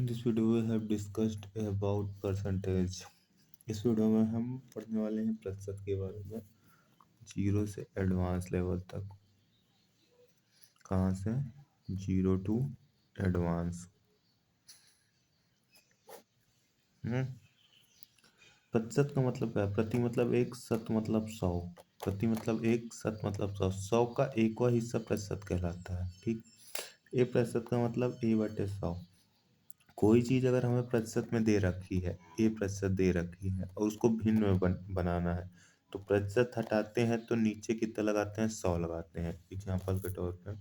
In this video we have discussed about percentage. इस video में हम पढ़ने वाले हैं प्रतिशत के बारे में, जीरो से एडवांस लेवल तक। कहाँ से? Zero to advance. प्रतिशत का मतलब क्या है? प्रति मतलब एक, शत मतलब 100। प्रति मतलब एक, शत मतलब 100। 100 का एकवा हिस्सा प्रतिशत कहलाता है। ठीक। ए प्रतिशत का मतलब ए बटे 100। कोई चीज़ अगर हमें प्रतिशत में दे रखी है, ए प्रतिशत दे रखी है और उसको भिन्न में बनाना है, तो प्रतिशत हटाते हैं तो नीचे कितना लगाते हैं? 100 लगाते हैं। एग्जाम्पल के तौर पे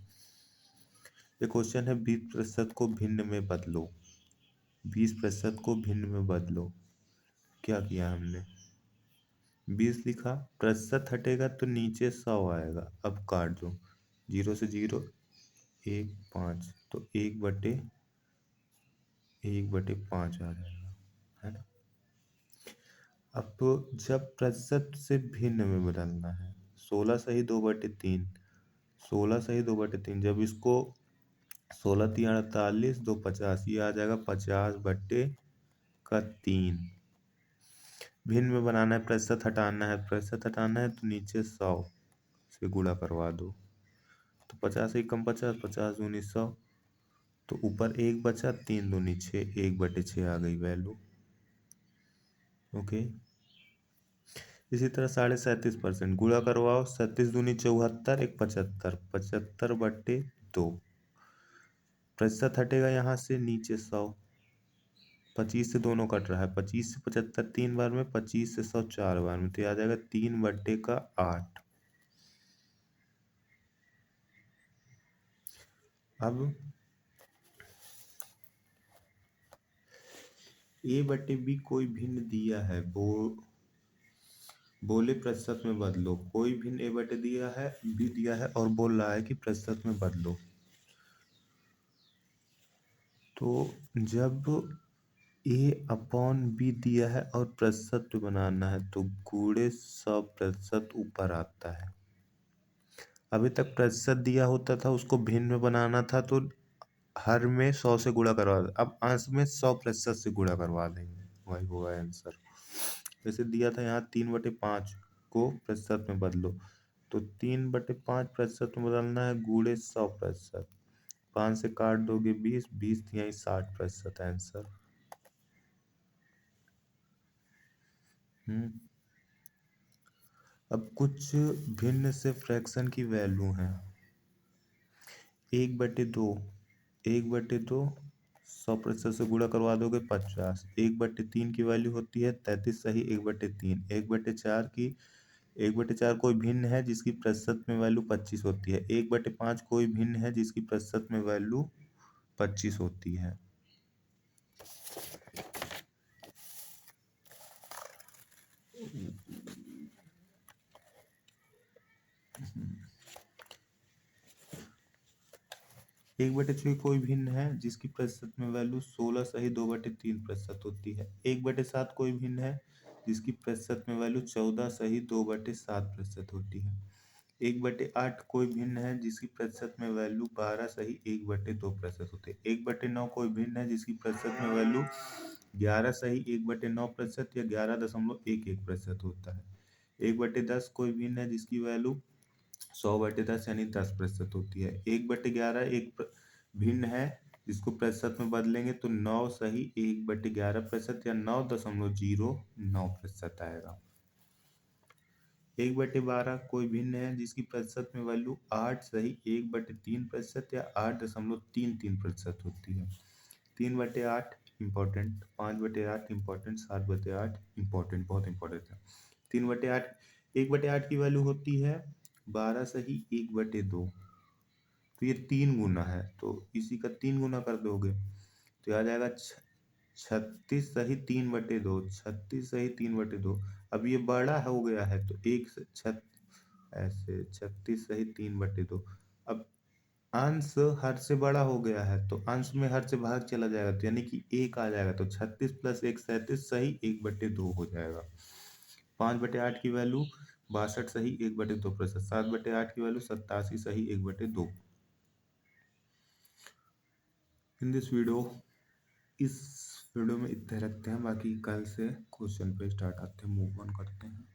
ये क्वेश्चन है, 20% को भिन्न में बदलो। 20% को भिन्न में बदलो। क्या किया हमने? 20 लिखा, प्रतिशत हटेगा तो नीचे 100 आएगा। अब काट दो, 0 से 0, 1 5, तो 1/5 आ जाएगा, है ना। अब जब प्रतिशत से भिन्न में बदलना है, 16 सही 2/3, 16 सही 2/3, जब इसको 16 3 48, 2 50, ये आ जाएगा 50/3। भिन्न में बनाना है, प्रतिशत हटाना है, तो नीचे 100 से गुणा करवा दो, तो 50 एक कम 50, 50 दूनी 100, तो ऊपर 1 बचा, 3 दूनी 6, 1/6 आ गई वैल्यू। ओके। इसी तरह 37.5% गुणा करवाओ, 37 दूनी 74, 1 75, 75/2। प्रतिशत हटेगा यहाँ से, नीचे 100। 25 से दोनों कट रहा है, 25 से 75 3 बार में, 25 से 100 4 बार में, तो आ जाएगा 3/8। अब A/B कोई भिन्न दिया है, बोले प्रतिशत में बदलो। कोई भिन्न A/B दिया है और बोल रहा है कि प्रतिशत में बदलो। तो जब A/B दिया है और प्रतिशत बनाना है, तो गुणे 100% ऊपर आता है। अभी तक प्रतिशत दिया होता था, उसको भिन्न में बनाना था, तो हर में 100 से गुणा करवा दे। अब अंश में 100% से गुणा करवा देंगे, वही होगा आंसर। जैसे दिया था यहाँ 3/5 को प्रतिशत में बदलो, तो 3/5 प्रतिशत में बदलना है, गुणे 100%। 5 से काट दोगे 20, 20 यही 60% आंसर। अब कुछ भिन्न से फ्रैक्शन की वैल्यू है। 1/2, 1/2 100% से गुणा करवा दोगे 50। 1/3 की वैल्यू होती है 33 सही 1/3। 1/4 की 1/4 कोई भिन्न है जिसकी प्रतिशत में वैल्यू 25 होती है। 1/5 कोई भिन्न है जिसकी प्रतिशत में वैल्यू 25 होती है। एक बटे छः कोई भिन्न है जिसकी प्रतिशत में वैल्यू 16 सही 2/3% होती है। 1/7 कोई भिन्न है जिसकी प्रतिशत में वैल्यू 14 सही 2/7% होती है। 1/8 कोई भिन्न है जिसकी प्रतिशत में वैल्यू 12 सही 1/2% होती है। 1/9 कोई भिन्न है जिसकी प्रतिशत में वैल्यू 11 सही 1/9% या 11.11% होता है। 1/10 कोई भिन्न है जिसकी वैल्यू 100/10 यानी 10% होती है। 1/11 एक भिन्न है जिसको प्रतिशत में बदलेंगे तो 9 सही 1/11% या 9.09% आएगा। 1/12 कोई भिन्न है जिसकी प्रतिशत में वैल्यू 8 सही 1/3% या 8.33% होती है। 3/8 इम्पोर्टेंट, 5/8 इम्पोर्टेंट, 7/8 इम्पोर्टेंट, बहुत इम्पोर्टेंट है। 3/8, 1/8 की वैल्यू होती है 12 सही 1/2, तो ये 3 गुना है, तो इसी का 3 गुना कर दोगे तो आ जाएगा 36 सही 3/2, 36 सही 3/2। अब ये बड़ा हो गया है तो एक से ऐसे 36 सही 3/2। अब अंश हर से बड़ा हो गया है तो अंश में हर से भाग चला जाएगा, तो यानी कि 1 आ जाएगा, तो 36 + 1 37 सही 1/2 हो जाएगा। 5/8 की वैल्यू 62 सही 1/2%। 7/8 की वैल्यू 87 सही 1/2। In this video, इस वीडियो में इतने रखते हैं, बाकी कल से क्वेश्चन पे स्टार्ट आते हैं, मूव ऑन करते हैं।